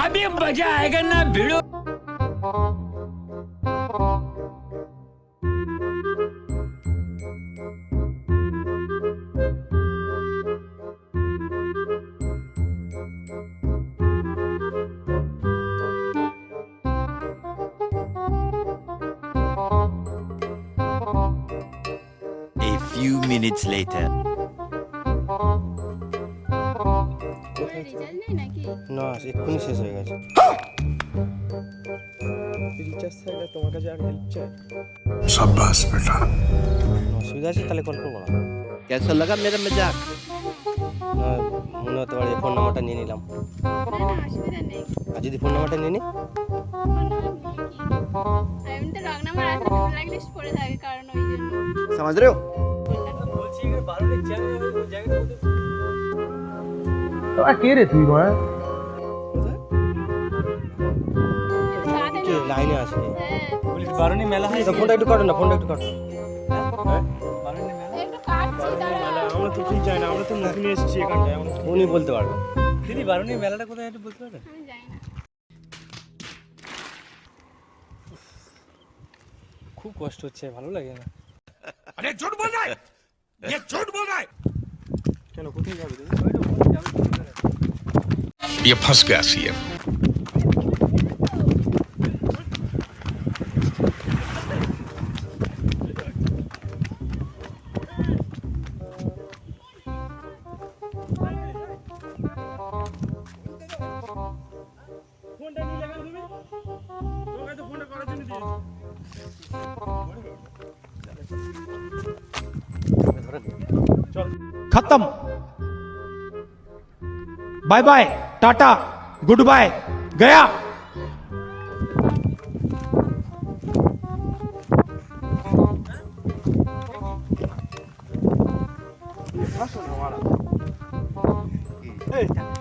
अभी मजा आएगा ना भिड़ो। A few minutes later. না এক্ষুনি শেষ হয়ে গেছে। রিচার্জ থাকলে তোমার কাছে আর হেল্প চাই। शाबाश बेटा। অসুবিধা আছে তাহলে কল করবো না। कैसा लगा मेरा मजाक? না মনে হতে পারে ফোন নাম্বারটা নিয়ে নিলাম। আর যদি ফোন নাম্বারটা নিয়ে নিই? समझ रहे हो? কে রে তুই মা? কে লাইনে আছে? পুলিশ বারুনি মেলা হয়। ফোনটা একটু কাটো না, ফোনটা একটু কাটো। বারুনি মেলা। আমরা তো ঠিক জানি না, আমরা তো নতুন এসেছি এখানটায়, উনি বলতে পারবেন। দিদি বারুনি মেলাটা কোথায় একটু বলতে পারবেন? খুব কষ্ট হচ্ছে, ভালো লাগে না। अरे झूठ बोल रहा है, ये झूठ बोल रहा है। কেন কোথায় যাবে তুমি? ये फंस गया सीएम। ফোনটা নিয়ে যাবে তুমি? তোমাকে তো ফোনটা করার জন্য দিয়েছি। खत्म। Bye bye tata goodbye गया।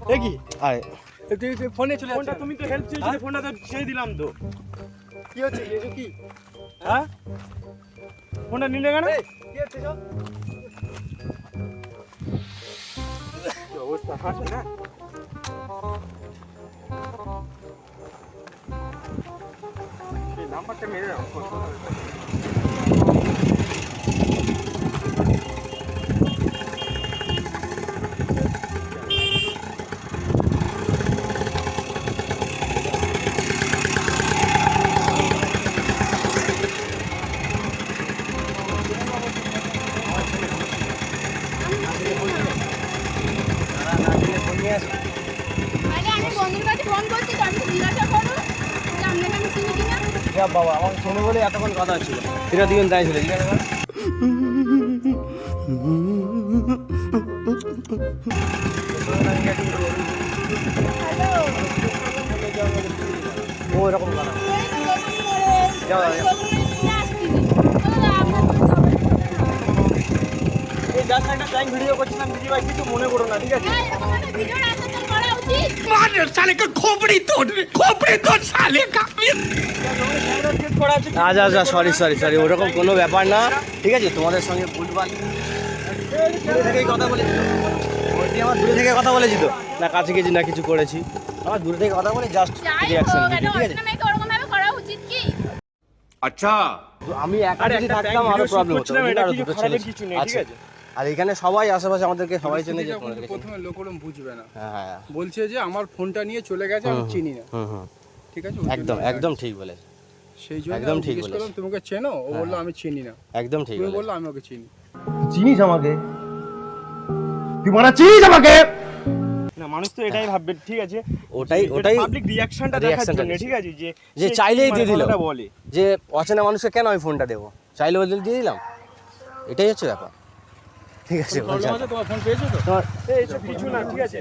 দেখি আরে তুই ফোনে চলে ফোনটা তুমি তো হেল্প চেয়েছিলে, ফোনটা তো সেই দিলাম তো। কি হচ্ছে এসব কি? হ্যাঁ ফোনটা নিলে কেন? কি হচ্ছে সব? কি অবস্থা হাসে না? এই নাম্বারটা মেরে দাও। বাবা আমার শোনো বলে এতক্ষণ কথা ছিল, সেটা দুজন দাঁড়িয়ে ছিল। ও এরকম কথা এই যার একটা টাইম ভিডিও করছিলাম, দিদি ভাই কিছু মনে করো না, ঠিক আছে? साले का खोपड़ी तोड़ साले का। আচ্ছা আচ্ছা সরি সরি সরি, ওরকম কোনো ব্যাপার না, ঠিক আছে? তোমাদের সঙ্গে ভুলভাল দূরে থেকেই কথা বলেছি, আমার দূরে থেকে কথা বলেছি তো, না কাছে গেছি না কিছু করেছি, আমার দূরে থেকে কথা বলে জাস্ট রিঅ্যাকশন ভিডিও, ঠিক আছে? अच्छा আমি একা যদি থাকতাম আরো প্রবলেম হতো, কিছু নেই, ঠিক আছে? আর এখানে সবাই আশেপাশে আমাদেরকে সবাই চেনে, যে প্রথমে লোকরম বুঝবে না, হ্যাঁ বলছে যে আমার ফোনটা নিয়ে চলে গেছে, আমি চিনি না, ঠিক আছে? একদম একদম ঠিক বলেছে, সেই জন্য একদম আমি ঠিক জিজ্ঞেস করলাম তোমাকে চেনো? ও বললো আমি চিনি না। একদম ঠিক তুমি বলেছে। বললো আমি ওকে চিনি। চিনিস আমাকে? তুই মারা চিনিস আমাকে? না মানুষ তো এটাই ভাববে, ঠিক আছে? ওটাই পাবলিক রিঅ্যাকশনটা দেখার জন্য, ঠিক আছে? যে চাইলেই দিয়ে দিল, বলে যে অচেনা মানুষকে কেন আমি ফোনটা দেবো, চাইলে বলে দিয়ে দিলাম, এটাই হচ্ছে ব্যাপার, ঠিক আছে? তোমার ফোন পেয়েছো তো? তোমার এইসব কিছু না, ঠিক আছে?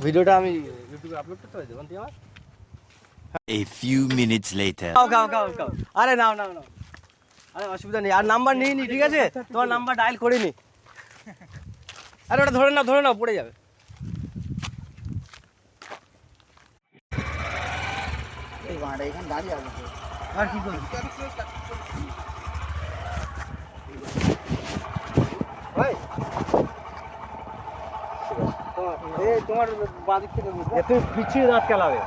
ভিডিওটা আমি ইউটিউবে আপলোড করতে পারি, দেবেন তুই আমার? A few minutes later. খাও। আরে নাও, আরে অসুবিধা নেই, আর নাম্বার নিয়ে নি, ঠিক আছে? তোমার নাম্বার ডায়াল করে নি। আরে ওটা ধরে নাও পড়ে যাবে। এই বাড়া এখানে দাঁড়িয়ে আছে, আর কি করবি? ভাই তোমার বাদিক থেকে তুমি পিছিয়ে দাঁত খেলাবে